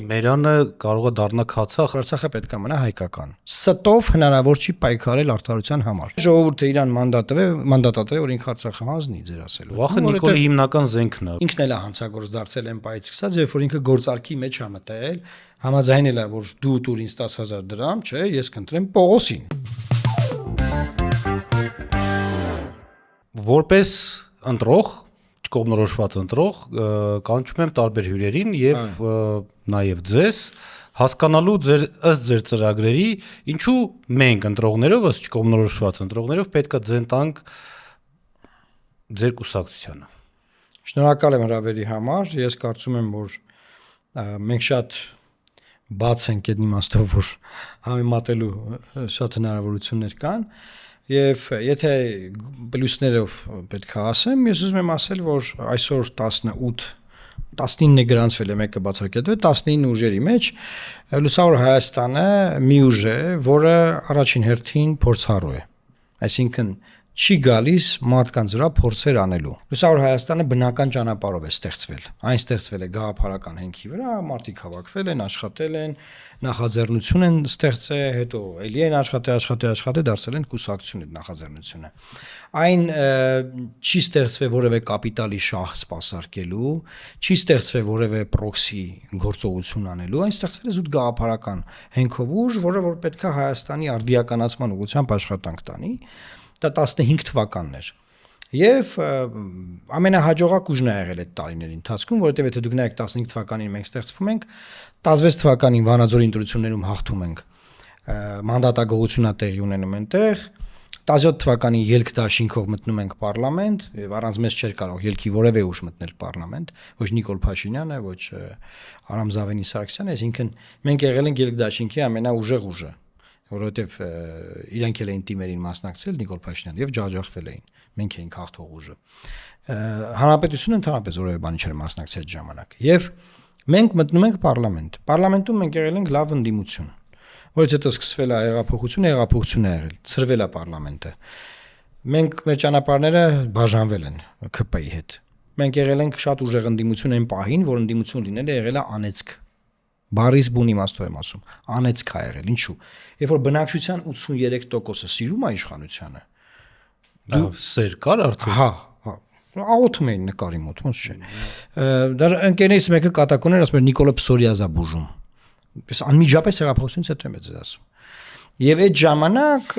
Մերանը կարող է դառնա քացախ։ Արցախը պետք է մնա հայկական։ Ստով հնարավոր չի պայքարել արդարության համար։ Ժողովուրդը իրան մանդատատվե, որ ինքը Արցախը հանձնի, ձեր ասելով։ Վախը Նիկոլի հիմնական զենքն է։ Ինքն էլ է հանցագործ դարձել այն պայից սկսած, երբ որ ինքը գործարքի մեջ է մտել, համաձայնել է, որ դու տուր ինձ 10,000 դրամ, չէ, ես կընտրեմ Պողոսին։ Որպես ընտրող, չկողմնորոշված ընտրող, կանչում եմ տարբեր հյուրերին եւ նաեւ ձեզ հասկանալու ըստ ձեր ծրագրերի, ինչու մենք ընտրողներով, ըստ չկողմնորոշված ընտրողներով պետք է ձեն տանք ձեր կուսակցությանը։ Շնորհակալ եմ հրավերի համար։ Ես կարծում եմ, որ մենք շատ բաց ենք այդ իմաստով, որ համեմատելու շատ հնարավորություններ կան։ Եվ եթե պլյուսներով պետք է ասեմ, ես ուզում եմ ասել, որ այսօր 19 գրանցվել է, մեկը բացակայել, 19 ուժերի մեջ Լուսավոր Հայաստանը մի ուժ է, որը առաջին հերթին փորձառու է։ Այսինքն չի գալիս մարդկանց վրա փորձեր անելու։ Լուսավոր Հայաստանը բնական ճանապարհով է ստեղծվել։ Այն ստեղծվել է գաղափարական հենքի վրա, մարդիկ հավաքվել են, աշխատել են, նախաձեռնություն են ստեղծել, հետո էլի են աշխատել, դարձել են կուսակցություն այդ նախաձեռնությունը։ Այն չի ստեղծվել որևէ կապիտալի շահ սպասարկելու, չի ստեղծվել որևէ պրոքսի գործողություն անելու, այն ստեղծվել է զուտ գաղափարական հենքով ուժ, որը որ պետք է Հայաստանի արդիականացման ուղղությամբ աշխատանք տանի։ Դա 15 թվականն էր։ Եվ ամենահաջողակ ուժն է եղել այդ տարիների ընթացքում, որովհետև եթե դուք նայեք 15 թվականին մենք ստեղծվում ենք, 16 թվականին Վանաձորի ընտրություններում հաղթում ենք, մանդատագողությունն է տեղի ունենում այնտեղ, 17 թվականին ելք դաշինքով մտնում ենք պարլամենտ, եւ առանց մեզ չէր կարող ելքի որևէ ուժ մտնել պարլամենտ, ոչ Նիկոլ Փաշինյանը, ոչ Արամ Զավենի Սարգսյանը, այսինքն մենք եղել ենք ելք դաշինքի ամենաուժեղ ուժը, որովհետև իրանք էլ էին թիմերին մասնակցել Նիկոլ Փաշինյանը եւ ջաջախվել էին։ Մենք էինք հաղթող ուժը։ Հանրապետությունը ընդհանրապես որևէ բանի չէր մասնակցել այդ ժամանակ։ Եվ մենք մտնում ենք պարլամենտ։ Պարլամենտում մենք եղել ենք լավ ընդդիմություն, որից հետո սկսվել է հեղափոխություն է եղել, ծրվել է պարլամենտը։ Մենք մեր ճանապարհները բաժանվել են ԿՊ-ի հետ։ Մենք եղել ենք շատ ուժեղ ընդդիմություն այն պահին, որ ընդդիմություն լինելը եղել է անեծք։ Բարիս բուն իմաստով եմ ասում, անեծք է եղել, ինչու։ Երբ որ բնակչության 83%-ը սիրում է իշխանությանը, դու սեր կար արդյոք։ Հա, աղոթում էին նկարի մոտ, ոնց չէ։ Դա ընկերներից մեկը կատակոներ ասում էր Նիկոլը Պսորիազա բուժում։ Պես անմիջապես հեղափոխությունից հետո եմ դա ասում։ Եվ այդ ժամանակ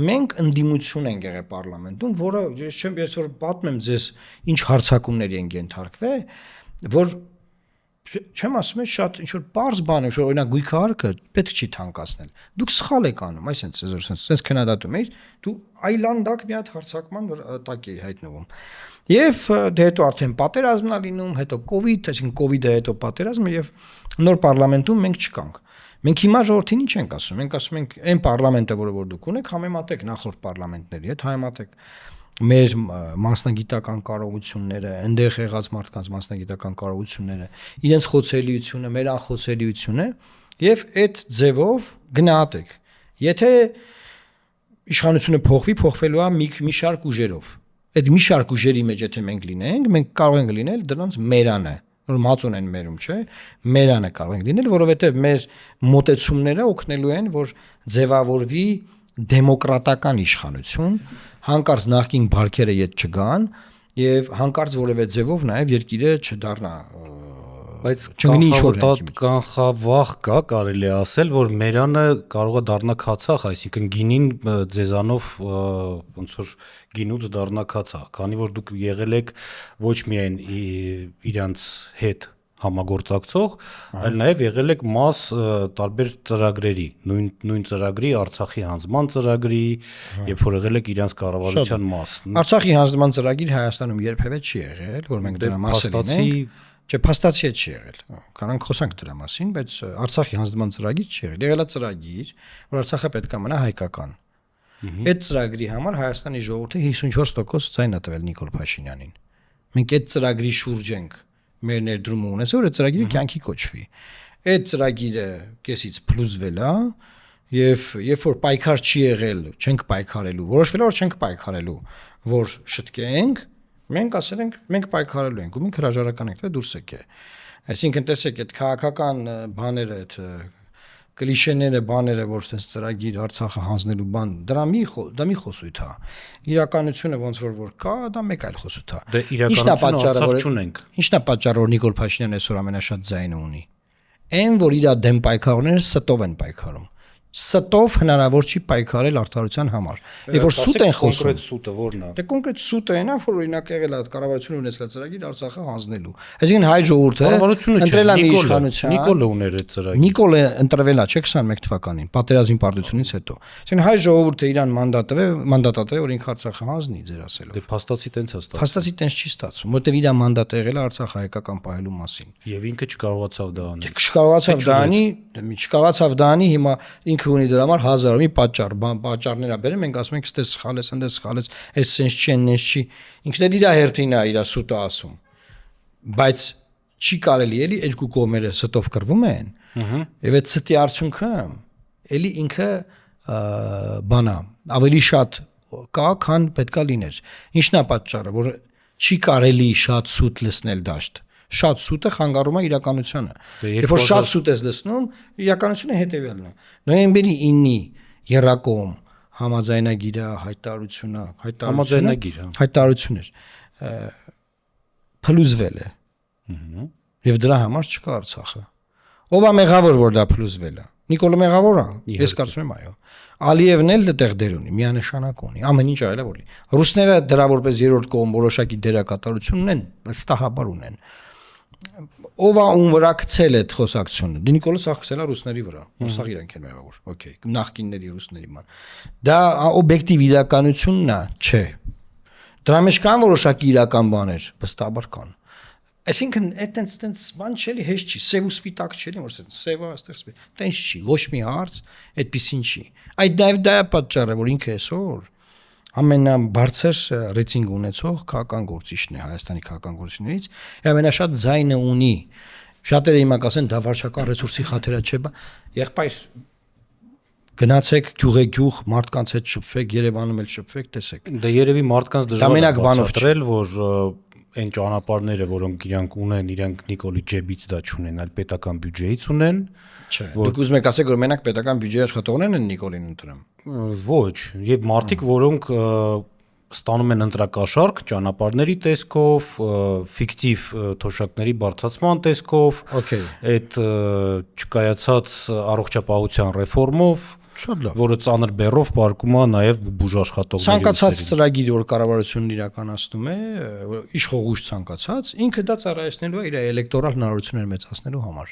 մենք ընդդիմություն ենք եղել պարլամենտում, որը ես որ պատմեմ եմ ձեզ ինչ հարցակումների են ենթարկվել, որ չեմ ասում եմ շատ ինչ որ բարձ բան է, որ օրինակ գույքահարկը պետք չի թանկացնել։ Դուք սխալ եք անում, այսպես քննադատում եք, դու այլանդակ մի հատ հարցակման տակ էի հայտնվում։ Եվ դե հետո արդեն պատերազմն է լինում, հետո կոവിഡ്, այսինքն կոവിഡը հետո պատերազմը եւ նոր պարլամենտում մենք չկանք։ Մենք հիմա ժողովրդին ինչ ենք ասում։ Մենք ասում ենք այն պարլամենտը, որը դուք ունեք, համեմատեք նախորդ պարլամենտների հետ, համեմատեք մեր մասնագիտական կարողությունները, այնտեղ եղած մարդկանց մասնագիտական կարողությունները, իրենց խոցելիությունը, մեր անխոցելիությունը եւ այդ ձևով գնահատեք։ Եթե իշխանությունը փոխվելու է մի շարք ուժերով։ Այդ մի շարք ուժերի մեջ եթե մենք լինենք, մենք կարող ենք լինել դրանց մերանը, որ մածուն են մերում, չէ՞։ Մերանը կարող ենք լինել, որովհետեւ մեր մոտեցումները օգնելու են, որ ձևավորվի դեմոկրատական իշխանություն, հանկարծ նախկին բարքերը իդ չգան եւ հանկարծ որևէ ձևով նաեւ երկիրը չդառնա, բայց կանխավախ կա, կարելի է ասել, որ մերանը կարող է դառնա քացախ, այսինքն գինին ձեզանով ոնց որ գինուց դառնա քացախ, քանի որ դուք եղել եք ոչ միայն իրանց հետ համագործակցող, այլ նաև եղել եք մաս տարբեր ծրագրերի, նույն ծրագրի, Արցախի հանձնման ծրագրի, երբ որ եղել եք իրանց կառավարության մաս։ Արցախի հանձնման ծրագիր Հայաստանում երբևէ չի եղել, որ մենք դրա մասը լինենք։ Չէ, փաստացի չի եղել։ Կանանք խոսանք դրա մասին, բայց Արցախի հանձնման ծրագիր չի եղել։ Եղել է ծրագիր, որ Արցախը պետք է մնա հայկական։ Այդ ծրագրի համար Հայաստանի ժողովուրդը 54% ձայն է տվել Նիկոլ Փաշինյանին։ Մենք այդ ծրագրի շուրջ ենք մեր ներդրումը ունեցել, որ այդ ծրագիրը կյանքի կոչվի։ Այդ ծրագիրը կեսից փլուզվել է եւ երբ որ պայքար չի եղել, չենք պայքարելու, որոշվել է որ չենք պայքարելու, որ շտկենք, մենք ասել ենք մենք պայքարելու ենք ու մենք հրաժարական ենք տվել դուրս եկե։ Այսինքն տեսեք, այդ քաղաքական բաները, այդ կլիշեները, բաները, որ sense ծրագիր Արցախը հանձնելու բան, դա մի խոսույթ է։ Իրականությունը ոնց որ կա, դա մեկ այլ խոսույթ է։ Դե իրականությունը Արցախ չունենք։ Ինչն է պատճառը, որ Նիկոլ Փաշինյանը այսօր ամենաշատ ձայնը ունի։ Այն, որ իր դեմ պայքարողները ստով են պայքարում։ Ստով հնարավոր չի պայքարել արդարության համար։ Եվ որ սուտ են խոսում։ Կոնկրետ սուտը ո՞րն է։ Դե կոնկրետ սուտը այնա, որ օրինակ եղել է կառավարությունը ունեցել ծրագիր Արցախը հանձնելու։ Այսինքն հայ ժողովուրդը ընտրել է մի իշխանության։ Նիկոլը ուներ այդ ծրագիրը։ Նիկոլը ընտրվել է, չէ՞, 21 թվականին, պատերազմի պարտությունից հետո։ Այսինքն հայ ժողովուրդը իրան մանդատը որ ինքը Արցախը հանձնի, ձեր ասելով։ Դե փաստացի տենց է ստացվում։ Փաստացի տենց չի ստացվում, որտեվ իր մանդատը եղել է Արցախը հայկական պահելու մասին։ Եվ ինքը չկարողացավ դա անել։ Չկարողացավ դա անի, չկարողացավ դա անի, հիմա ինքը ունի դրա համար հազարամի պատճառներ ա բերում, մենք ասում ենք, ստես սխալես, այնտես սխալես, այս sense չի, այնպես չի։ Ինքն էլ իր հերթին է իր սուտը ասում։ Բայց չի կարելի էլի երկու կողմերը ստով կռվում են։ Եվ այդ ստի արդյունքը էլի ինքը բանա ավելի շատ կա, քան պետքա լիներ։ Ինչն է պատճառը, որ չի կարելի շատ սուտ լսնել դաշտ։ Շատ սուտը խանգարում է իրականությանը։ Երբ որ շատ սուտ ես լսնում, իրականությունը հետևյալն է։ Նոյեմբերի 9-ի երակոմ համաձայնագիրը, հայտարարություն էր։ Փլուզվել է։ Եվ դրա համար չկա Արցախը։ Ով է մեղավոր, որ դա փլուզվել է։ Նիկոլը մեղավոր է։ Ես կարծում եմ, այո։ Ալիևն էլ դեռ դեր ունի, միանշանակ ունի։ Ամեն ինչ այլ է որ։ Ռուսները դրա որպես երրորդ կողմ որոշակի դերակատարություն ունեն, վստահաբար ունեն։ Ով է ում վրա գցել այդ խոսակցությունը։ Դե Նիկոլը սա գցել է ռուսների վրա։ Սա իրանք են մեղավոր։ Okay, նախկինների ռուսների ման։ Դա օբյեկտիվ իրականությունն է, չէ։ Դրա մեջ կան որոշակի իրական բաներ, վստահաբար կան։ Այսինքն այտենց բան չէ, հեշտ չի, սև ու սպիտակ չէ, որ ասեն, սևը այստեղ սպիտակ։ Տենց չի, ոչ մի հարց այդպեսին չի։ Այդ դա է պատճառը, որ ինքը այսօր ամենաբարձր ռեյտինգ ունեցող քաղաքական գործիչն է Հայաստանի քաղաքական գործիչներից, եւ ամենաշատ ձայնը ունի։ Շատերը հիմա կասեն դա վարչական ռեսուրսի խաթերա չէ, եղբայր գնացեք գյուղ մարդկանց հետ շփվեք, Երևանում էլ շփվեք, տեսեք։ Դա երևի մարդկանց դժվար է բացատրել, որ այն ճանապարհները, որոնք իրանք ունեն, իրանք Նիկոլի ջեբից դա չունեն, այլ պետական բյուջեից ունեն։ Չէ։ Դուք ուզում եք ասեք, որ մենակ պետական բյուջեի աշխատողներն են Նիկոլին ընտրում։ Ոչ, եւ մարդիկ, որոնք ստանում են ընտրակաշարք ճանապարհների տեսքով, ֆիկտիվ թոշակների բարձրացման տեսքով, այդ չկայացած առողջապահության ռեֆորմով, որը ծանր բեռով բարկում է նաև բուժաշխատողների։ Ցանկացած ծրագիր, որ կառավարությունն իրականացնում է, իշխողուց ցանկացած, ինքը դա ծառայեցնելու է իր էլեկտորալ հնարավորությունները մեծացնելու համար։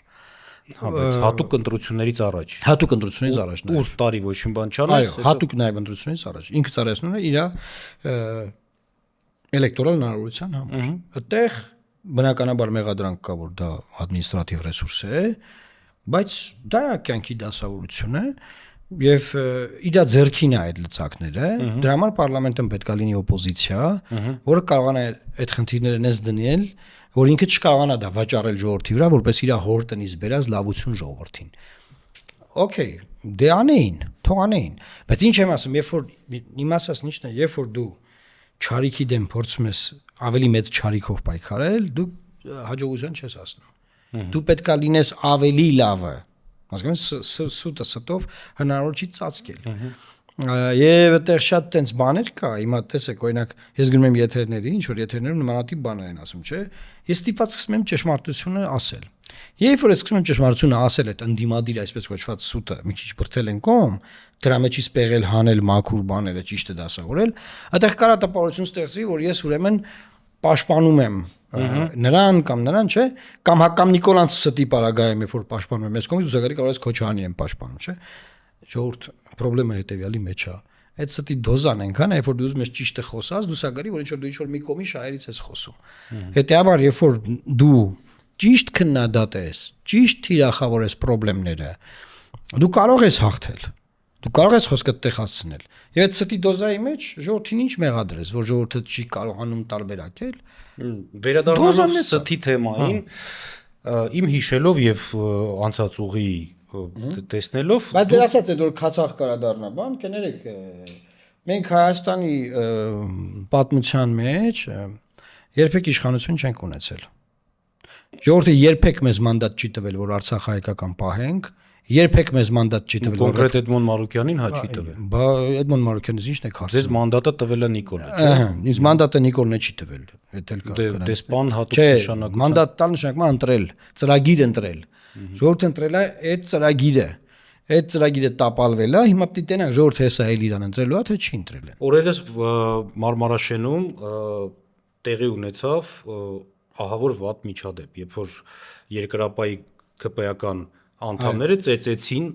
Հա, բայց հատուկ ընտրություններից առաջ։ Հատուկ ընտրությունից առաջ նաև։ 8 տարի ոչ մի բան չանես։ Այո, հատուկ նաև ընտրությունից առաջ։ Ինքը ծառայեցնում է իր էլեկտորալ հնարավորության համար։ Այդտեղ բնականաբար մեղադրանք կա, որ դա ադմինիստրատիվ ռեսուրս է, բայց դա կյանքի դասավորություն է։ Եվ իր ձեռքին է այդ լծակները, դրա համար parlamentum պետք է լինի օպոզիցիա, որը կարողանա այդ խնդիրները նես դնել, որ ինքը չկարողանա դա վաճառել ժողովրդի վրա, որպես իր հոր տնից բերած լավություն ժողովրդին։ Okay, դե անեին, թող անեին, բայց ինչ եմ ասում, երբ որ իմացած ինչն է, երբ որ դու չարիքի դեմ փորձում ես ավելի մեծ չարիքով պայքարել, դու հաջողության չես հասնում։ Դու պետք է լինես ավելի լավը։ Հասկանում ես, սուտը ստով հնարավոր չի ծածկել։ Եվ այդտեղ շատ տենց բաներ կա, հիմա տեսեք, օրինակ, ես գնում եմ եթերների, ինչ որ եթերներում նմանատիպ բաներ են ասում, չէ՞։ Ես ստիպված սկսում եմ ճշմարտությունը ասել։ Երբ որ ես սկսում եմ ճշմարտությունը ասել, այդ ընդդիմադիր այսպես կոչված սուտը մի քիչ բրթել են կողմ, դրա մեջից պեղել, հանել մաքուր բաները ճիշտը դասավորել, այդտեղ կարա տպավորություն ստեղծվի, որ ես ուրեմն պաշտպանում եմ նրան կամ նրան, չէ, կամ Նիկոլանց ստի պարագայում է, որ պաշտպանում եմ, ես կողմից ուզակարի կարող ես Քոչարյանին եմ պաշտպանում, չէ։ Ժողովուրդ, խնդրեմը հետեւյալի մեջ է։ Այդ ստի դոզան այնքան է, երբ որ դու ուզում ես ճիշտը խոսած, դու սակարի, որ ինչ որ մի կողմի շահերից ես խոսում։ Հետեւաբար, երբ որ դու ճիշտ քննադատես, ճիշտ թիրախավորես խնդիրները, դու կարող ես հաղթել։ Դու կարող ես խոսքդ տեղ հասցնել։ Եվ այդ ստի դոզայի մեջ ժողովրդին ինչ մեղադրես, որ ժողովուրդը չի կարողանում տարբերակել։ Վերադառնալով ստի թեմային, իմ հիշելով եւ անցած ուղի տեսնելով, բայց դեր ասած այդ որ քացախ կարա դառնա բան, կներեք, մենք Հայաստանի պատմության մեջ երբեք իշխանություն չենք ունեցել։ Ժողովուրդը երբեք մեզ մանդատ չի տվել, որ Արցախը հայկական պահենք, երբեք մեզ մանդատ չի տվել, որ կոնկրետ Էդմոն Մարուկյանին հա չի տվել։ Բա Էդմոն Մարուկյանից ի՞նչն է քարսը։ Ձեզ մանդատը տվել է Նիկոլը, չէ՞։ Ինձ մանդատը Նիկոլն է չի տվել, դա էլ կա։ Դեսպան հատուկ Չէ, նշանակության։ մանդատ տալ նշանակում ընտրել, ծրագիր ընտրել։ Ժողովուրդը ընտրել է այդ ծրագիրը։ Այդ ծրագիրը տապալվել է, հիմա պիտի տենանք ժողովուրդը հեսա էլ իրան ընտրելու է, թե չի ընտրել են։ Օրերս Մարմարաշենում տեղի ունեցավ ահավոր վատ միջադեպ, երբ որ երկրապահի ԿՊ-ական անդամները ծեծեցին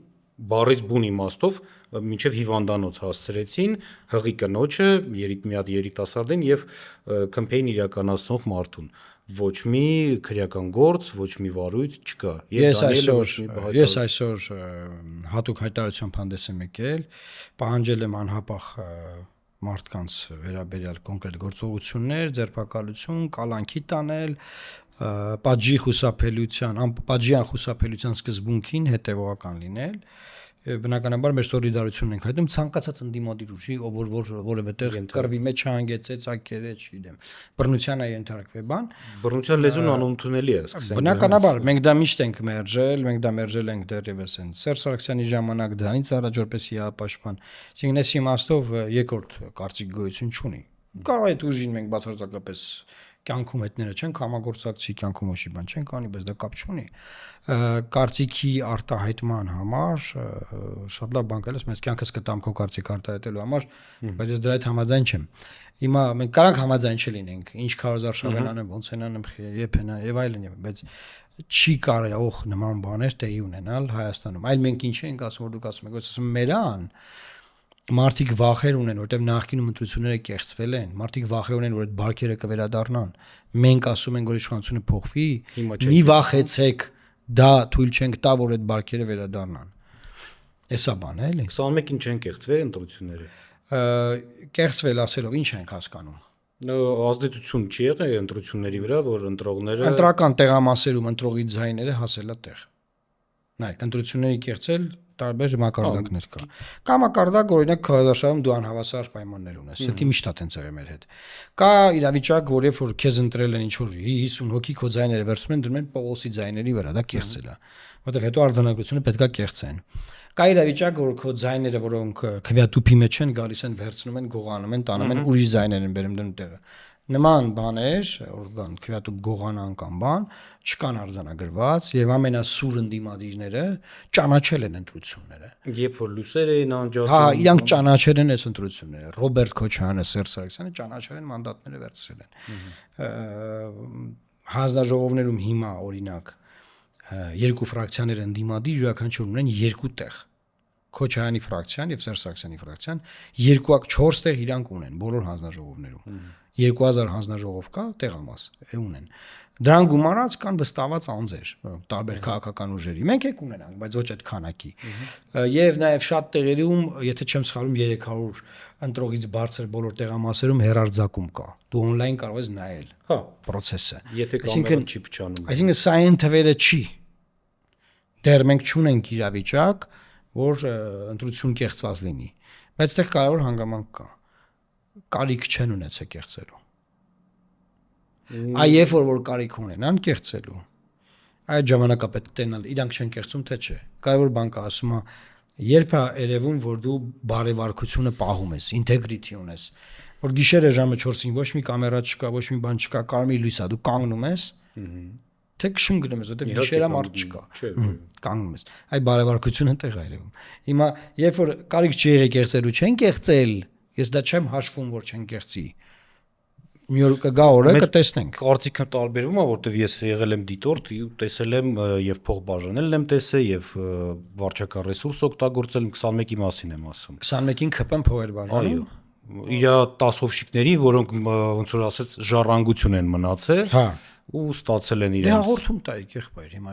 բառից բուն իմաստով մինչև հիվանդանոց հասցրեցին հղի կնոջը, մի հատ երիտասարդին եւ քմփեին իրականացնող մարդուն։ Ոչ մի քրեական գործ, ոչ մի վարույթ չկա։ Ես այսօր հատուկ հայտարարությամբ հանդես եմ եկել, պահանջել եմ անհապաղ մարդկանց վերաբերյալ կոնկրետ գործողություններ, ձերբակալություն, կալանքի տանել, պատժյան խուսափելիության սկզբունքին հետևողական լինել։ Բնականաբար մեր սոլիդարությունն ենք հայտնում ցանկացած ընդդիմադիր ուժի, ով որևէ տեղ կռվի մեջ չհանգեցեց, ակերը, չգիտեմ, բռնության է ենթարկվել բան։ Բռնության լեզուն անընդունելի է, սկսենք։ Բնականաբար մենք դա միշտ ենք մերժել, մենք դա մերժել ենք դեռևս այն Սերժ Սարգսյանի ժամանակ դրանից առաջ որպես իհապաշտպան։ Այսինքն այս իմաստով երկրորդ կարծիք գոյություն չունի։ Կարող է այդ ուժին մենք բացարձակապես կյանքում հետները չենք համագործակցի, կյանքում ոչի բան չենք անի, բայց դա կապ չունի։ Կարծիքի արտահայտման համար շատ լավ բան կլես, մեզ կյանքս կտամ քո կարծիք արտահայտելու համար, բայց ես դրա հետ համաձայն չեմ։ Հիմա մենք կարող համաձայն չլինենք, ինչ քարոզարշավեն անեմ, ոնց են անեմ, եփենա եւ այլն, բայց չի կարող նման բաներ տեղի ունենալ Հայաստանում։ Այլ մենք ինչ ենք ասում, որ դուք ասում եք, ասում մերան մարդիկ վախեր ունեն, որտեղ նախկինում ընտրությունները կեղծվել են, մարդիկ վախեր ունեն, որ այդ բարքերը կվերադառնան։ Մենք ասում ենք, որ իշխանությունը փոխվի, մի վախեցեք, դա թույլ չենք տա, որ այդ բարքերը վերադառնան։ Էսա բան է, էլի։ 21-ին չեն կեղծվել ընտրությունները։ Կեղծվել ասելով ինչ ենք հասկանում։ Ազդեցություն չի եղել ընտրությունների վրա, որ ընտրողները ընտրական տեղամասերում ընտրողի ձայները հասել է տեղ։ Նայեք, ընտրությունների կեղծել տարբեր մակարդակներ կա։ Կա մակարդակ, օրինակ քարոզարշավում դու անհավասար պայմաններ ունես, դա միշտ է տենց եղել մեր հետ։ Կա իրավիճակ, որ երբ որ քեզ ընտրել են ինչ որ 50 հոգի քո ձայները վերցնում են դնում են Պողոսի ձայների վրա, դա կեղծել է, որովհետև հետո արձանագրությունը պետքա կեղծեն։ Կա իրավիճակ, որ քո ձայները, որոնք քվեատուփի մեջ են գալիս են, վերցնում են, գողանում են, տանում են ուրիշ ձայներ են բերում դնում տեղը։ Նման բաներ, օրգան քվեատուփ գողանան կամ բան, չկան արձանագրված եւ ամենասուր ընդդիմադիրները ճանաչել են ընտրությունները։ Երբ որ լուսեր էին անջատում։ Հա, իրանք ճանաչել են այս ընտրությունները։ Ռոբերտ Քոչարյանը, Սերժ Սարգսյանը ճանաչել են, մանդատները վերցրել են։ Հանձնաժողովներում հիմա օրինակ երկու ֆրակցիաներ ընդդիմադիր յուրաքանչյուր ունեն երկու տեղ։ Քոչարյանի ֆրակցիան եւ Սերժ Սարգսյանի ֆրակցիան երկուակ 4 տեղ իրանք ունեն բոլոր հանձնաժողովներում։ 2000 հանձնաժողով կա, տեղամաս ունեն։ Դրան գումարած կան վստահված անձեր, տարբեր քաղաքական ուժերի։ Մենք եք ունենանք, բայց ոչ այդ քանակի։ Եվ նաև շատ տեղերում, եթե չեմ սխալվում, 300 ընտրողից բարձր բոլոր տեղամասերում հեռարձակում կա։ Դու on-line կարող ես նայել։ Հա, process-ը։ Եթե կամերան չի փչանում։ Այսինքն սա այն թվերը չի։ Դեռ մենք չունենք իրավիճակ, որ ընտրություն կեղծված լինի, բայց այդտեղ կարևոր հանգամանք կա։ Կարիք չեն ունեցել կեղծելու։ Այ որ կարիք ունենան կեղծելու։ Այդ ժամանակա պետք տենալ, իրանք չեն կեղծում թե չէ։ Կարևոր բան կա, ասում է, երբ է երևում, որ դու բարևարկությունը պահում ես, ինտեգրիթի ունես, որ գիշերը ժամը 4-ին ոչ մի կամերա չկա, ոչ մի բան չկա, կարմիր լույս է, դու կանգնում ես։ Թե քշում գնում ես, որտեղ գիշերը մարդ չկա։ Կանգնում ես։ Այ բարևարկությունը տեղ է երևում։ Հիմա երբ որ կարիք չի եղել կեղծելու, չեն կեղծել, ես դա չեմ հաշվում, որ չեն կեղծի։ Մի օր կգա օրը կտեսնենք։ Կարծիքը տարբերվում է, որտեվ ես եղել եմ դիտորդ, տեսել եմ եւ փող բաժանել եմ տեսել եւ վարչական ռեսուրս օգտագործել 21-ի մասին եմ ասում։ 21-ին ԿՊ-ն փողեր բաժանում։ Իր 10 հովշիկների, որոնք ոնց որ ասած ժառանգություն են մնացել։ Հա։ Ու ստացել են իրենց։ Հաղորդում տայք եղբայր հիմա։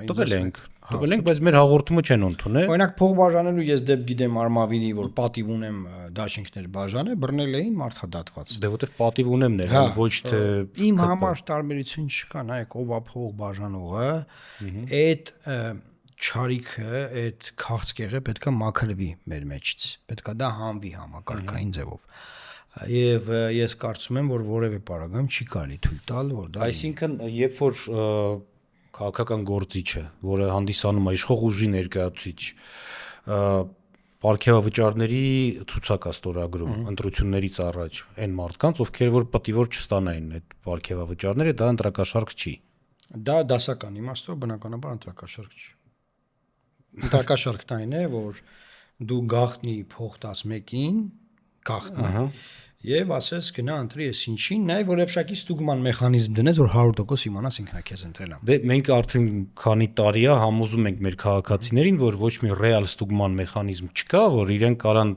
Տվել ենք, բայց մեր հաղորդումը չեն ընդունել։ Օրինակ փող բաժանելու ես դեպ գիտեմ Արմավիրի, որ պատիվ ունեմ դաշինքներ բաժանը, բռնել էին մարդադատված։ Դե որտեվ պատիվ ունեմ ներ, ոչ թե իմ համար տարբերություն չկա, նայեք, ով է փող բաժանողը, այդ չարիքը, այդ քաղցկեղը պետքա մաքրվի մեր մեջից։ Պետքա դա հանվի համակարգային ձևով։ Եվ ես կարծում եմ, որ որևէ պարագայում չի կարելի թույլ տալ, որ դա։ Այսինքն, երբ որ քաղաքական գործիչը, որը հանդիսանում է իշխող ուժի ներկայացուցիչ, պարգևավճարների ցուցակ է ստորագրում ընտրություններից առաջ այն մարդկանց, ովքեր որ պետք է որ չստանային այդ պարգևավճարները, դա ընտրակաշարք չի։ Դա դասական իմաստով բնականաբար ընտրակաշարք չի։ Ընտրակաշարքն այն է, որ դու գաղտնի փող տաս մեկին, գաղտնի, եւ ասես գնա ընտրի ես ինչին, նաեւ որևէ ստուգման մեխանիզմ դնես, որ 100% իմանաս ինքն է քեզ ընտրել։ Դե մենք արդեն քանի տարի է համոզում ենք մեր քաղաքացիներին, որ ոչ մի ռեալ ստուգման մեխանիզմ չկա, որ իրենք կարան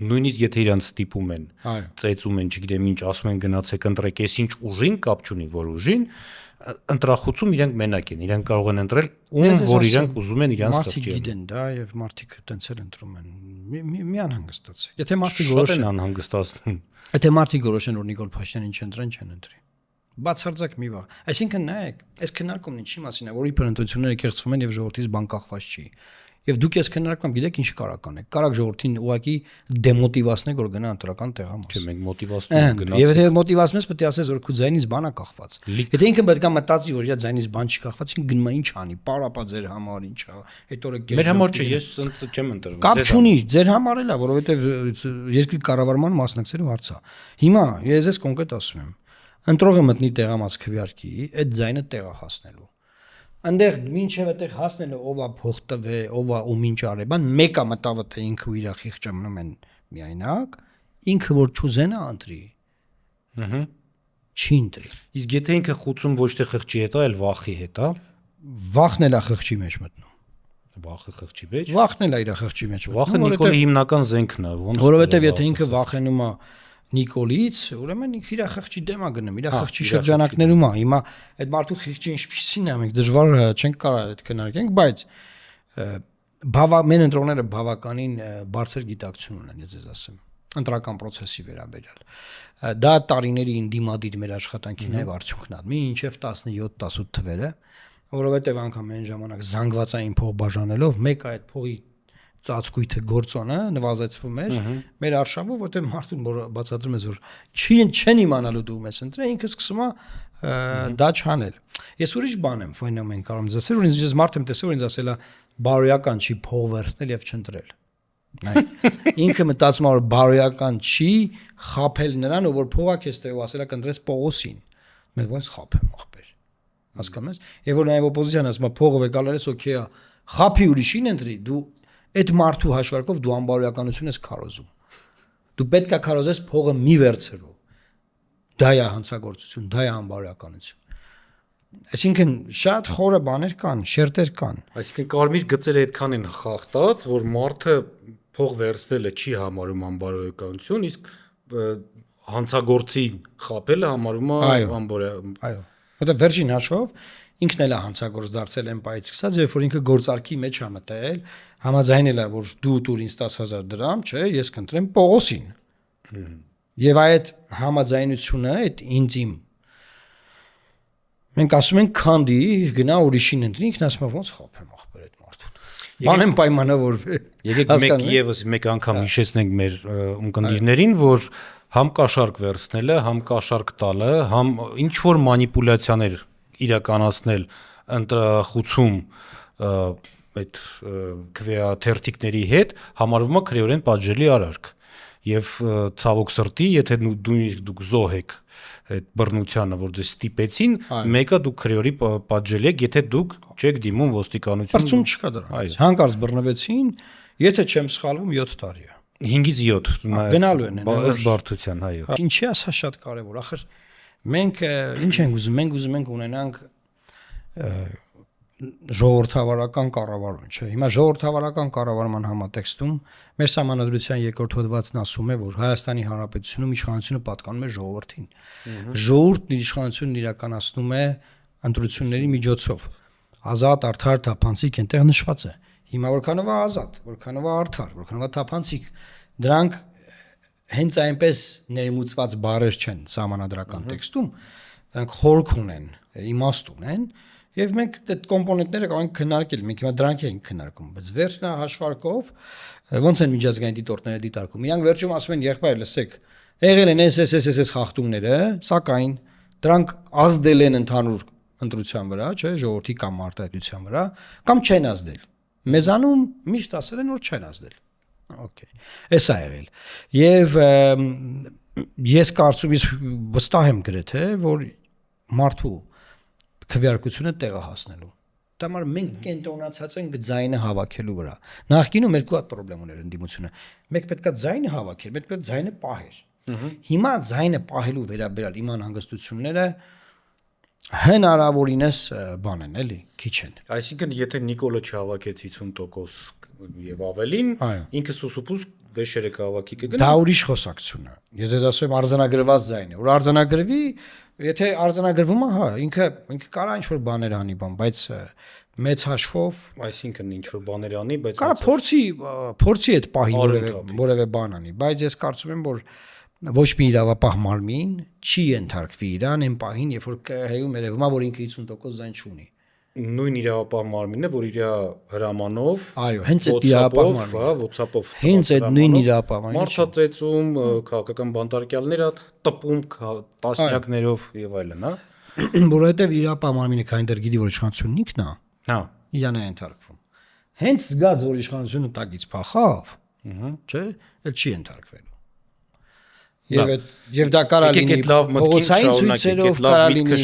նույնիսկ եթե իրանց ստիպում են, ծեծում են, չգիտեմ ինչ, ասում են գնացեք ընտրեք, ես ինչ ուժին կապ չունի, որ ուժին, ընտրախուցում իրենք մենակ են, իրենք կարող են ընտրել ում որ իրենք ուզում են իրանց Մարդիկ գիտեն դա եւ մարդիկ տենց էլ ընտրում են։ Մի անհանգստացեք։ Եթե մարդիկ որոշեն անհանգստացնում։ Եթե մարդիկ որոշեն որ Նիկոլ Փաշինյանին չընտրեն, չեն ընտրի։ Բացարձակ մի բան։ Այսինքն նայեք, այս քննարկումն ինչի մասին է, որ իբր ընտրությունները կեղծվում են եւ ժողովրդից բան կախված չի։ Եվ դուք ես քննարկում գիտեք ինչ կարող կանեք։ Կարակ ժողովրդին ուղակի դեմոտիվացնեք որ գնա ընտրական տեղամաս։ Չէ, մենք մոտիվացնում ենք գնացեք։ Եվ եթե մոտիվացնում ես, պետք է ասես որ քո ձայնից բան է կախված։ Եթե ինքը պետք է մտածի որ իր ձայնից բան չի կախված, ինքը գնում է ինչ անի, պարապա ձեր համար ինչ է, այդ օրը Մեր համար չէ, ես չեմ ընտրվում։ Կապ չունի, ձեր համար էլ է, որովհետեւ երկրի կառավարման մասնակցելու հարց է։ Հիմա ես ես կոնկրետ ասում եմ, ընտրողը մտնի տեղամաս քվեարկի, այդ ձայնը տեղա հասնելու։ Այնտեղ մինչև այդտեղ հասնելը ով է փող տվե, ով է ու ինչ արե, բան մեկը մտավը թե ինքը ու իր խիղճը մնում են միայնակ, ինքը որ չուզենա ընտրի։ Չի ընտրի։ Իսկ եթե ինքը խուցում ոչ թե խղճի հետ է, այլ վախի հետ է, վախն էլ է խղճի մեջ մտնում։ Վախը խղճի մեջ։ Վախն էլ է իր խղճի մեջ մտնում։ Վախը Նիկոլի հիմնական զենքն է, ոնց որովհետև եթե ինքը վախենում է Նիկոլից, ուրեմն ինքը իր խղճի դեմ է գնում, իր խղճի շրջանակներում է։ Հիմա այդ մարդու խղճի ինչպիսին է, մենք դժվար չենք կարող այդ քննարկենք, բայց մեն ընտրողները բավականին բարձր գիտակցություն ունեն, ես ասեմ, ընտրական process-ի վերաբերյալ։ Դա տարիների դիմադիր մեր աշխատանքի նաև արդյունքն է։ Մինչև 17-18 թվերը, որովհետև անգամ այն ժամանակ զանգվածային փող բաժանելով մեկ այդ փողի ծածկույթը գործոնը նվազեցվում էր մեր արշավով, որտեղ մարդուն որ բացատրում ես որ չեն իմանալու դու ես ընտրել, ինքը սկսում է դա չանել։ Ես ուրիշ բան եմ ֆենոմեն կարող եմ ասել, որ ինձ մարդ եմ տեսել, որ ինձ ասել է բարոյական չի փող վերցնել եւ չընտրել։ Ինքը մտածում է որ բարոյական չի խափել նրան, որ փողա քեզ տեղ ու ասել է կընտրես Պողոսին։ Մենք ոնց խափեմ ախպեր։ Հասկանում ես։ Եվ որ նաեւ օպոզիցիան ասում է փողով եկալերես օքեյ է, խափի ուրիշին ընտրի, դու այդ մարդու հաշվարկով դու անբարոյականություն ես քարոզում։ Դու պետք է քարոզես փողը մի վերցրու։ Դա է հանցագործություն, դա է անբարոյականություն։ Այսինքն շատ խորը բաներ կան, շերտեր կան։ Այսինքն կարմիր գծերը այդքան են խախտած, որ մարդը փող վերցնելը չի համարում անբարոյականություն, իսկ հանցագործի խափելը համարում է անբարոյ։ Այո։ Որտեղ վերջին հաշվով ինքն էլ է հանցագործ դարձել այն պայից սկսած, երբ որ ինքը գործարքի մեջ է մտել, համաձայնել է, որ դու տուր ինձ 10,000 դրամ, չէ, ես կընտրեմ Պողոսին։ Եվ այդ համաձայնությունը, այդ ինձ իմ մենք ասում ենք քանդի, գնա ուրիշին ընտրի, ինքն ասում է ոնց խափեմ ախպեր այդ մարդուն։ Բան եմ պայմանավորվել։ Եկեք մեկ անգամ հիշեցնենք մեր ունկնդիրներին, որ համ կաշառք վերցնելը, համ կաշառք տալը, համ ինչ որ մանիպուլյացիաներ իրականացնել ընտրախուցում այդ քվեաթերթիկների հետ համարվում է քրեորեն պատժելի արարք եւ ցավոք սրտի եթե դուք զոհ եք այդ բռնությանը որ ձեզ ստիպեցին մեկը դուք քրեորի պատժելի եք եթե դուք չեք դիմում ոստիկանություն բարձում չկա դրա հանկարծ բռնվեցին եթե չեմ սխալվում 7 տարի է 5-ից 7 գնալու են ըստ բարդության այո ինչի է սա շատ կարեւոր ախր մենք ինչ ենք ուզում մենք ուզում ենք ունենանք ժողովրդավարական կառավարություն, չէ։ Հիմա ժողովրդավարական կառավարման համատեքստում մեր Սահմանադրության երկրորդ հոդվածն ասում է, որ Հայաստանի Հանրապետությունում իշխանությունը պատկանում է ժողովրդին։ Ժողովուրդն իր իշխանությունն իրականացնում է ընտրությունների միջոցով։ Ազատ, արդար, թափանցիկ այնտեղ նշված է։ Հիմա որքանով է ազատ, որքանով է արդար, որքանով է թափանցիկ, դրանք հենց այնպես ներմուծված բառեր չեն Սահմանադրական տեքստում, դրանք խորք ունեն, իմաստ ունեն։ Եվ մենք այդ կոմպոնենտները կարող ենք քննարկել, մենք հիմա դրանք ենք քննարկում, բայց վերջնա հաշվարկով ոնց են միջազգային դիտորդները դիտարկում։ Իրանք վերջում ասում են եղբայր, լսեք, եղել են SS խախտումները, սակայն դրանք ազդել են ընդհանուր ընտրության վրա, չէ, ժողովրդի կամ արտահայտության վրա, կամ չեն ազդել։ Մեզանում միշտ ասել են, որ չեն ազդել։ Okay։ Էս է եղել։ Եվ ես կարծում եմ վստահ եմ գրեթե, որ մարդու քվեարկությունը տեղը հասնելու։ Դա համար մենք կենտրոնացած ենք ձայնը հավաքելու վրա։ Նախկինում երկու հատ խնդրեմ ուներ ընդդիմությունը։ Մեկ պետքա ձայնը հավաքել, մեկ պետք է ձայնը պահեր։ Հիմա ձայնը պահելու վերաբերյալ իմ անհանգստությունները հնարավորինս բան են, էլի, քիչ են։ Այսինքն, եթե Նիկոլը չհավաքեց 50% եւ ավելին, ինքը սուսուփուս վեշերը կհավաքի կգնա։ Դա ուրիշ խոսակցություն է։ Ես ասում եմ արձանագրված ձայնը, որ արձանագրվի, եթե արձանագրվում է, հա, ինքը կարա ինչ-որ բաներ անի, բայց մեծ հաշվով, այսինքն ինչ-որ բաներ անի, բայց կարա փորձի այդ պահին որևէ բան անի, բայց ես կարծում եմ, որ ոչ մի իրավապահ մարմին չի ենթարկվի իրան այն պահին, երբ որ ԿՀ-ում երևում է, որ ինքը 50% ձայն չունի։ Նույն իրավապահ մարմինն է, որ իր հրամանով, այո, հենց այդ իրավապահ մարմինը, WhatsApp-ով, հենց այդ նույն իրավապահ մարմինը, մարդածեցում, քաղաքական բանտարկյալները տպում տասնյակներով եւ այլն, հա։ Որովհետեւ իրավապահ մարմինը քանի դեռ գիտի, որ իշխանությունն ինքն է, հա, իրան է ենթարկվում։ Հենց զգաց, որ իշխանությունը տակից փախավ, չէ, էլ չի ենթարկվելու։ Եվ դա կարա լինի փողոցային ցույցերով, կարա լինի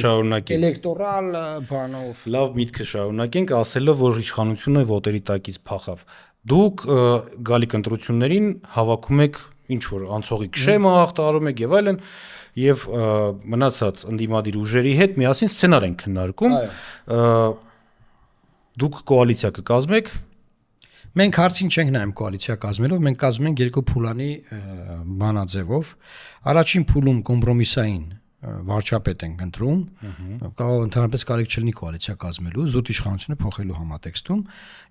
էլեկտորալ բանով։ Լավ միտքը շարունակենք, ասելով, որ իշխանությունը ոտերի տակից փախավ։ Դուք գալիք ընտրություններին հավաքում եք ինչ որ անցողի քշեմը հաղթահարում եք եւ այլն, եւ մնացած ընդդիմադիր ուժերի հետ միասին սցենար են քննարկում։ Դուք կոալիցիա կկազմեք։ Մենք հարցին չենք նայում կոալիցիա կազմելով, մենք կազմում ենք երկու փուլանի բանաձևով։ Առաջին փուլում կոմպրոմիսային վարչապետ ենք ընտրում, կարող ընդհանրապես կարիք չլինի կոալիցիա կազմելու, զուտ իշխանությունը փոխելու համատեքստում,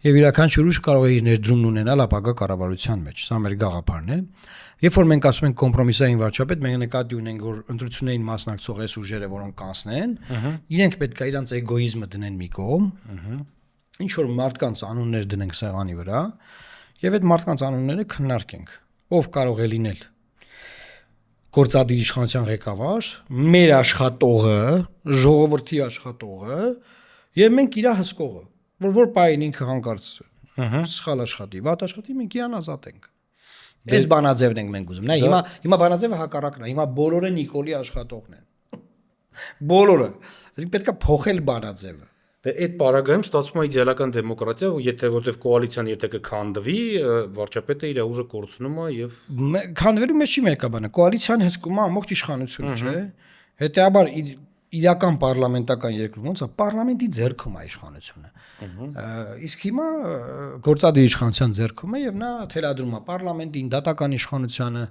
եւ յուրաքանչյուր ուժ կարող է իր ներդրումն ունենալ ապագա կառավարության մեջ։ Սա մեր գաղափարն է։ Երբ որ մենք ասում ենք կոմպրոմիսային վարչապետ, մենք նկատի ունենք, որ ընտրություններին մասնակցող այս ուժերը, որոնք կանցնեն, իրենք պետք է իրանց էգոիզմը դնեն մի կողմ, ինչ որ մարդկանց անուններ դնենք սեղանի վրա, եւ այդ մարդկանց անունները քննարկենք։ Ով կարող է լինել գործադիր իշխանության ղեկավար, մեր աշխատողը, ժողովրդի աշխատողը, եւ մենք իր հսկողը, որ պայն ինքը հանկարծ սխալ աշխատի, վատ աշխատի, մենք իրան ազատենք։ Այս բանաձևն ենք մենք ուզում։ Նայ, հիմա բանաձևը հակառակն է, հիմա բոլորը Նիկոլի աշխատողն են։ Բոլորը։ Այսինքն պետք է փոխել բանաձևը։ Այդ պարագայում ստացվում է իդեալական դեմոկրատիա, եթե որտեվ կոալիցիան եթե կքանդվի, վարչապետը իր ուժը կորցնում է եւ քանդվելու մեջ չի մեկաբանը, կոալիցիան հսկում է ամբողջ իշխանությունը, չէ՞։ Հետեաբար իրական պարլամենտական երկրում ոնց է պարլամենտի ձեռքում է իշխանությունը։ Իսկ հիմա գործադիր իշխանության ձեռքում է եւ նա թելադրում է պարլամենտին, դատական իշխանությանը,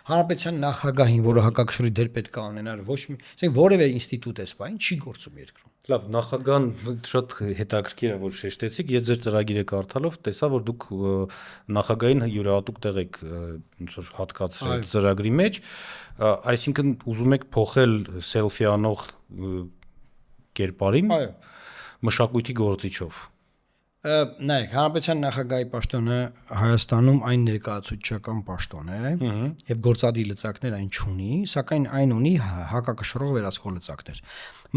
հանրապետության նախագահին, որը հակակշռի դեր պետք է ունենար, ոչ մի, ասենք որևէ ինստիտուտ էս բան չի գործում երկրում։ Լավ, նախագահան շատ հետաքրքիր է, որ շեշտեցիք, ես ձեր ծրագիրը կարդալով տեսա, որ դուք նախագահին յուրահատուկ տեղ եք ոնց որ հատկացրել ծրագրի մեջ, այսինքն ուզում եք փոխել սելֆի անող կերպարին մշակույթի գործիչով։ Նայեք, հանրապետության նախագահի պաշտոնը Հայաստանում այն ներկայացուցչական պաշտոն է, եւ գործադիր լծակներ այն չունի, սակայն այն ունի հակակշռող վերահսկող լծակներ։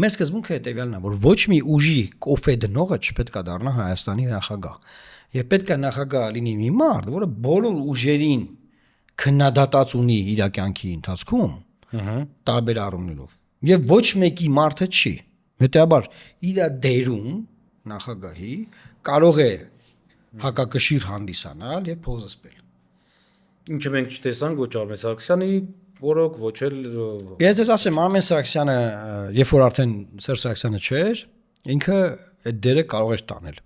Մեր սկզբունքը հետեւյալն է, որ ոչ մի ուժի կոֆե դնողը չպետք է դառնա Հայաստանի նախագահ։ Եվ պետք է նախագահ լինի մի մարդ, որը բոլոր ուժերին քննադատած ունի իր կյանքի ընթացքում, տարբեր առումներով։ Եվ ոչ մեկի մարդը չի։ Հետեւաբար իր դերում նախագահի կարող է հակակշիռ հանդիսանալ եւ փող զսպել։ Ինչը մենք չտեսանք ոչ Արմեն Սարգսյանի որոք, ոչ էլ Ես ես ասեմ Արմեն Սարգսյանը, երբ որ արդեն Սերժ Սարգսյանը չէր, ինքը այդ դերը կարող էր տանել։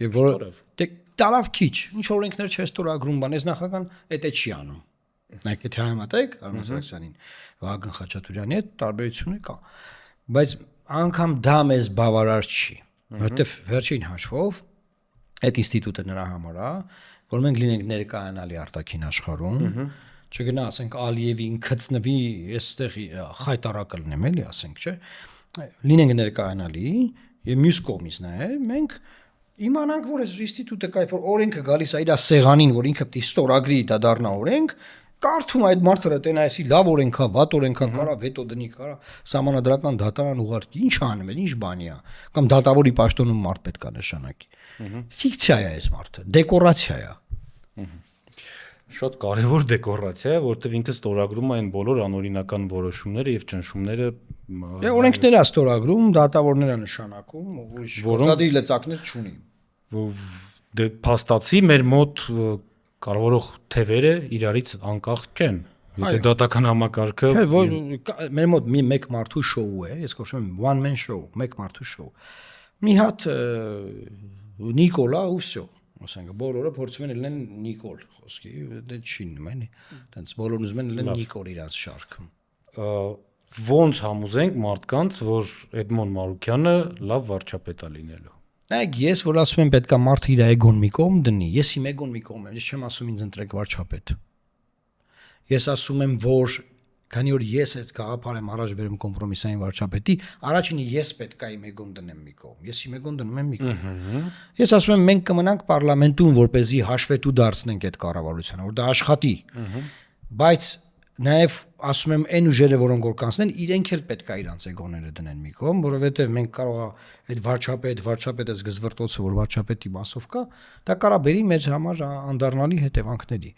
Եվ որը դե տարավ քիչ, ինչ օրենքներ չէ ստորագրում, բան, այս նախագահան դա չի անում։ Նայեք, եթե համատեք Արմեն Սարգսյանին, Վահագն Խաչատուրյանի հետ տարբերությունը կա։ Բայց անգամ դա մեզ բավարար չի, որովհետև վերջին հաշվով այդ ինստիտուտը նրա համար է, որ մենք լինենք ներկայանալի արտաքին աշխարհում, չգնա ասենք Ալիևին գծնվի, այստեղ խայտարակը լինեմ էլի ասենք, չէ։ Լինենք ներկայանալի եւ մյուս կողմից նաեւ մենք իմանանք, որ այս ինստիտուտը կայֆ որ օրենքը գալիս է իր սեղանին, որ ինքը պետք է ստորագրի, դա դառնա օրենք, կարդում այդ մարդը տենայսի լավ օրենքա, վատ օրենքա, կարա վետո դնի, կարա սահմանադրական դատարան ուղարկի, ինչ անում է, ինչ բանի է, կամ դատավորի պաշտոնում մարդ պետք է նշանակի։ Ֆիկցիա է այս մարդը, դեկորացիա է։ Շատ կարևոր դեկորացիա է, որովհետև ինքը ստորագրում է այն բոլոր անօրինական որոշումները եւ ճնշումները։ Օրենքները ստորագրում, դատավորները նշանակում, ուրիշ գործադիր լծակներ չունի։ Դե փաստացի մեր մոտ կարևորող թևերը իրարից անկախ չեն։ Եթե դատական համակարգը մեր մոտ մեկ մարդու շոու է, ես կոչում եմ one man show, մեկ մարդու շոու։ Մի հատ Նիկոլա ու всё, ասենք բոլորը փորձում են լինեն Նիկոլ, խոսքի դե չի նմանի, այտենց բոլորն ուզում են լինեն Նիկոլ իրաց շարքում։ Ոնց համոզենք մարդկանց, որ Էդմոն Մարուկյանը լավ վարչապետ է լինելու։ Նայեք, ես որ ասում եմ պետքա մարդը իր էգոն մի կողմ դնի, ես իմ էգոն մի կողմ եմ, ես չեմ ասում ինձ ընտրեք վարչապետ։ Ես ասում եմ, որ քանի որ ես այդ գաղափար եմ առաջ բերում կոմպրոմիսային վարչապետի, առաջինը ես պետք է իմ էգոն դնեմ մի կողմ։ Ես իմ էգոն դնում եմ մի կողմ։ Ես ասում եմ մենք կմնանք պարլամենտում, որպեսզի հաշվետու դարձնենք այդ կառավարությանը, որ դա աշխատի։ Բայց նաև ասում եմ այն ուժերը, որոնք որ կանցնեն, իրենք էլ պետք է իրանց էգոները դնեն մի կողմ, որովհետև մենք կարող է այդ վարչապետը զգզվրտոցը, որ վարչապետի մասով կա, դա կարա բերի մեր համար անդառնալի հետևանքների։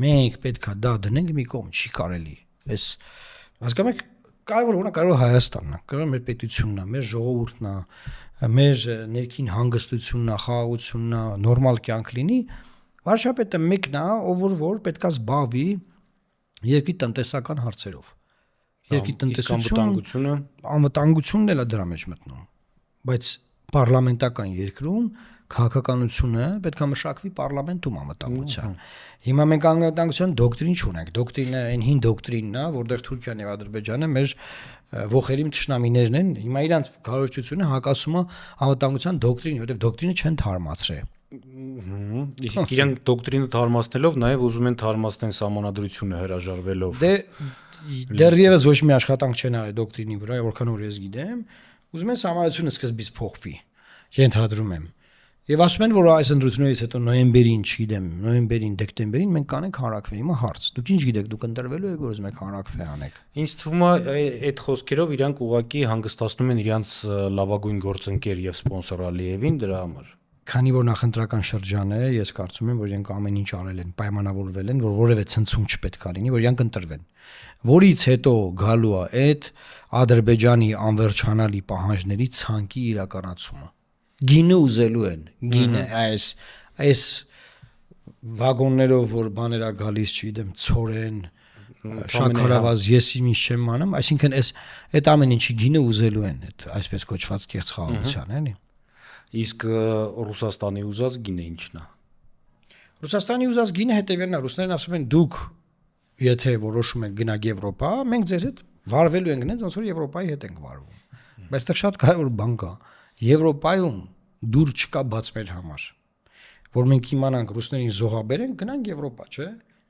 Մենք պետք է դա դնենք մի կողմ, չի կարելի։ Այս հասկանում եք, կարող Հայաստանն է, կարող մեր պետությունն է, մեր ժողովուրդն է, մեր ներքին հանգստությունն է, խաղաղությունն է, նորմալ կյանք լինի, վարչապետը մեկն է, ով որ պետք է զբաղվի երկրի տնտեսական հարցերով։ Երկրի տնտեսությունը, անվտանգությունն էլ է դրա մեջ մտնում։ Բայց պարլամենտական երկրում քաղաքականությունը պետք է մշակվի պարլամենտում անվտանգության։ Հիմա մենք անվտանգության դոկտրին չունենք։ Դոկտրինը այն հին դոկտրինն է, որտեղ Թուրքիան եւ Ադրբեջանը մեր ողերիմ թշնամիներն են։ Հիմա իրանց գարոջությունը հակասում է անվտանգության դոկտրինին, որտեղ դոկտրինը չեն թարմացրել։ Իսկ իրանք դոկտրինը թարմացնելով նաև ուզում են թարմացնեն սահմանադրությունը հրաժարվելով։ Դե դեռևս ոչ մի աշխատանք չեն արել դոկտրինի վրա, որքան որ ես գիտեմ, ուզում են սահմանադրությունը սկզբից փոխվի։ Ենթադրում եմ։ Եվ ասում են, որ այս ընտրությունից հետո նոյեմբերին, չգիտեմ, նոյեմբերին, դեկտեմբերին մենք կանենք հանրակրվի։ Հիմա հարց, դուք ինչ գիտեք, դուք ընտրվելու եք, որ ուզում եք հանրակրվի անեք։ Ինձ թվում է այդ խոսքերով իրանք ուղղակի հանգստացնում են իրանց լավագույն գործընկեր եւ սպոնսոր Ալիևին դրա համար։ Քանի որ նախընտրական շրջան է, ես կարծում եմ, որ իրենք ամեն ինչ արել են, պայմանավորվել են, որ որևէ ցնցում չպետք է լինի, որ իրենք ընտրվեն։ Որից հետո գալու է այդ Ադրբեջանի անվերջանալի պահանջների ցանկի իրականացումը։ Գինը ուզելու են, գինը այս վագոններով որ բաներա գալիս, չգիտեմ, ցորեն, շաքարավազ, ես ինչ չեմ անում, այսինքն այդ ամեն ինչի գինը ուզելու են, այդ այսպես կոչված կեղծ խաղաղության, էլի։ Իսկ Ռուսաստանի ուզած գինը ի՞նչն է։ Ռուսաստանի ուզած գինը հետևյալն է, ռուսներն ասում են դուք եթե որոշում եք գնալ Եվրոպա, մենք ձեր հետ վարվելու ենք նենց ոնց որ Եվրոպայի հետ ենք վարվում։ Բայց դա շատ կարևոր բան կա։ Եվրոպայում դուր չկա բաց մեր համար։ Որ մենք իմանանք ռուսներին զոհաբերենք, գնանք Եվրոպա, չէ՞։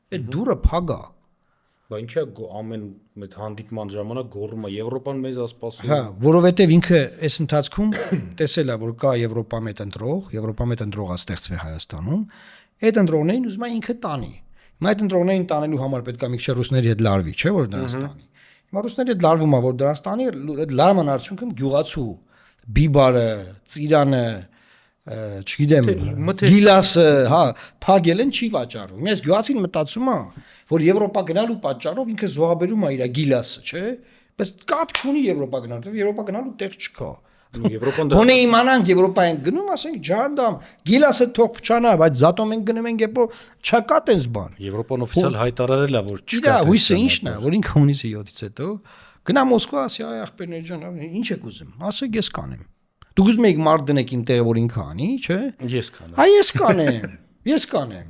Այդ դուրը փագ է։ Բա ինչա ամեն այդ հանդիպման ժամանակ գոռում է Եվրոպան մեզ ասպասում։ Հա, որովհետև ինքը այս ընթացքում տեսել է, որ կա Եվրոպամետ ընտրողը ստեղծվի Հայաստանում, այդ ընտրողներին ուզում է ինքը տանի։ Հիմա այդ ընտրողներին տանելու համար պետք է մի քիչ ռուսների հետ լարվի, չէ՞ որ դրանց տանի։ Հիմա ռուսների հետ լարվում է, որ դրանց տանի, այդ լարման արդյունքում գյուղացու Բիբարը, Ծիրանը, չգիտեմ, Գիլասը, հա, փագել են չի վաճառվում։ Ես գյուղացին մտածում է, որ Եվրոպա գնալու պատճառով ինքը զոհաբերում է իր Գիլասը, չէ՞։ Բայց կապ չունի Եվրոպա գնալու, Եվրոպա գնալու տեղ չկա։ Եվրոպան Գոնե իմանանք Եվրոպա են գնում, ասենք ջանդամ, Գիլասը թող փչանա, բայց զատո մենք գնում ենք երբ չկա տես բան։ Եվրոպան օֆիցիալ հայտարարել է, որ չկա։ Իրա հույսը ի՞նչն է, որ ինքը հունիսի 7-ից հետո գնա Մոսկվա, ասի այ ախպերներ ջան, ինչ եք ուզում։ Ասեք ես կանեմ։ Դուք ուզում եք մարդ դնեք իմ տեղը, որ ինքը անի, չէ՞։ Ես կանեմ։ Այ ես կանեմ։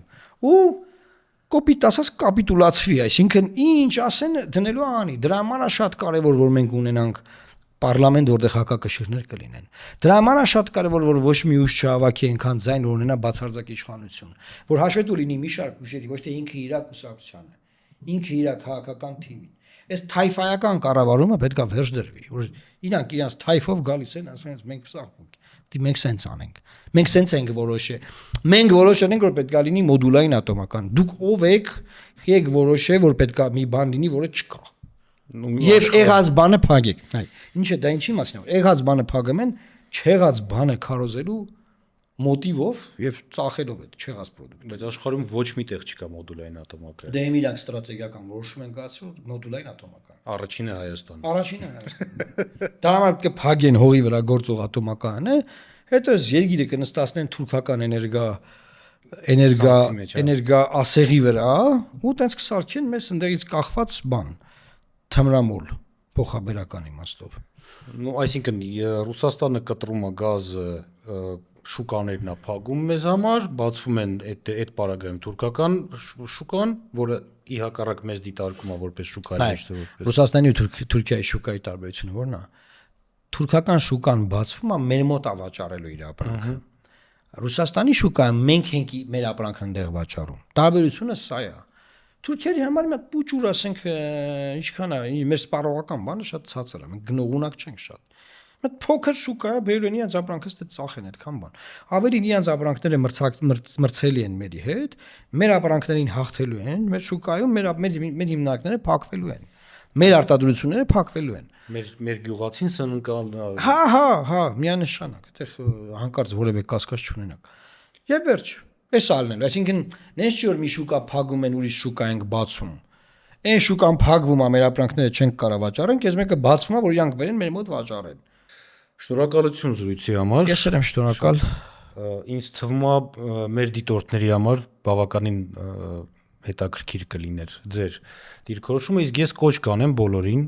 Ու կոպիտ ասած կապիտուլացվի, այսինքն ինչ ասեն դնելու անի։ Դրա համար է շատ կարևոր, որ մենք ունենանք պարլամենտ, որտեղ հակակշիռներ կլինեն։ Դրա համար է շատ կարևոր, որ ոչ մի ուժ չհավաքի այնքան ձայն, որ ունենա բացարձակ իշխանություն, որ հաշվետու լինի մի շարք ուժերի, ոչ թե ինքը իր կուսակցությանը, ինքը իր քաղաքական թիմին։ Այս թայֆայական կառավարումը պետքա վերջ դրվի, որ իրանք իրանց թայֆով գալիս են, ասում են մենք սա մենք սենց անենք։ Մենք սենց ենք որոշել։ Մենք որոշել ենք, որ պետքա լինի մոդուլային ատոմական։ Դուք ով եք, եք որոշել, որ պետքա մի բան լինի, որը չկա։ Եվ եղած բանը փակեք։ Այ, ինչ է դա ինչի մասին է։ Եղած բանը փակում են, չեղած բանը քարոզելու մոտիվով եւ ծախելով այդ չեղած product։ Բայց աշխարհում ոչ մի տեղ չկա մոդուլային ատոմակայան։ Դե իրանք ստրատեգիական որոշում են կայացրել մոդուլային ատոմակայան։ Առաջինը Հայաստանն։ Առաջինը Հայաստանը։ Դա համար կփակեն հողի վրա գործող ատոմակայանը, հետո այս երկիրը կնստացնեն թուրքական էներգա ասեղի վրա ու տենց կսարքեն մեզ ընդերից կախված բան թմրամոլ փոխաբերական իմաստով։ Ну, այսինքն Ռուսաստանը կտրում է գազը շուկաներն է փակում մեզ համար, բացվում են այդ պարագայում թուրքական շուկան, որը ի հակառակ մեզ դիտարկում է որպես շուկա, ոչ թե որպես Ռուսաստանի ու Թուրքիայի շուկայի տարբերությունը ո՞րն է։ Թուրքական շուկան բացվում է մեր մոտ ավաճառելու իր ապրանքը։ Ռուսաստանի շուկայում մենք ենք մեր ապրանքն այնտեղ վաճառում։ Տարբերությունը սա է։ Թուրքիայի համար մի պուճուր ասենք ինչքան է, մեր սպառողական բանը շատ ցածր է, մենք գնողունակ չենք շատ։ Մի փոքր շուկա է, բերել են իրենց ապրանքից դե ծախեն այդքան բան։ Ավելի իրենց ապրանքները մրցելի են մերի հետ, մեր ապրանքներին հաղթելու են, մեր շուկայում մեր հիմնարկները փակվելու են։ Մեր արտադրությունները փակվելու են։ Մեր գյուղացին սննկալն Հա, միանշանակ, այդտեղ հանկարծ որևէ կասկած չունենաք։ Եվ վերջ, էս ալնել, այսինքն նենց չի որ մի շուկա փակում են, ուրիշ շուկա ենք բացում։ Այն շուկան փակվում է, մեր ապրանքները չենք կարող վաճառենք, ես մեկը բացվում է, որ իրանք բերեն մեր մոտ վաճառեն։ Շնորհակալություն զրույցի համար։ Ես եմ շնորհակալ։ Ինձ թվում է մեր դիտորդների համար բավականին հետաքրքիր կլիներ ձեր դիրքորոշումը, իսկ ես կոչ կանեմ բոլորին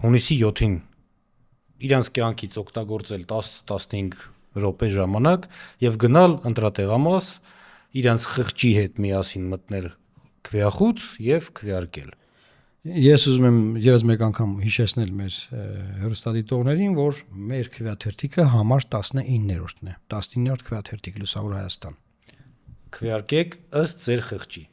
հունիսի 7-ին իրանց կյանքից օգտագործել 10-15 րոպե ժամանակ եւ գնալ ընտրատեղամաս իրանց խղճի հետ միասին մտնել քվեախուց եւ քվեարկել։ Ես ուզում եմ եւս մեկ անգամ հիշեցնել մեր հեռուստադիտողներին, որ մեր քվեաթերթիկը համար 19-րդն է, 19-րդ քվեաթերթիկ Լուսավոր Հայաստան։ Քվեարկեք ըստ ձեր խղճի։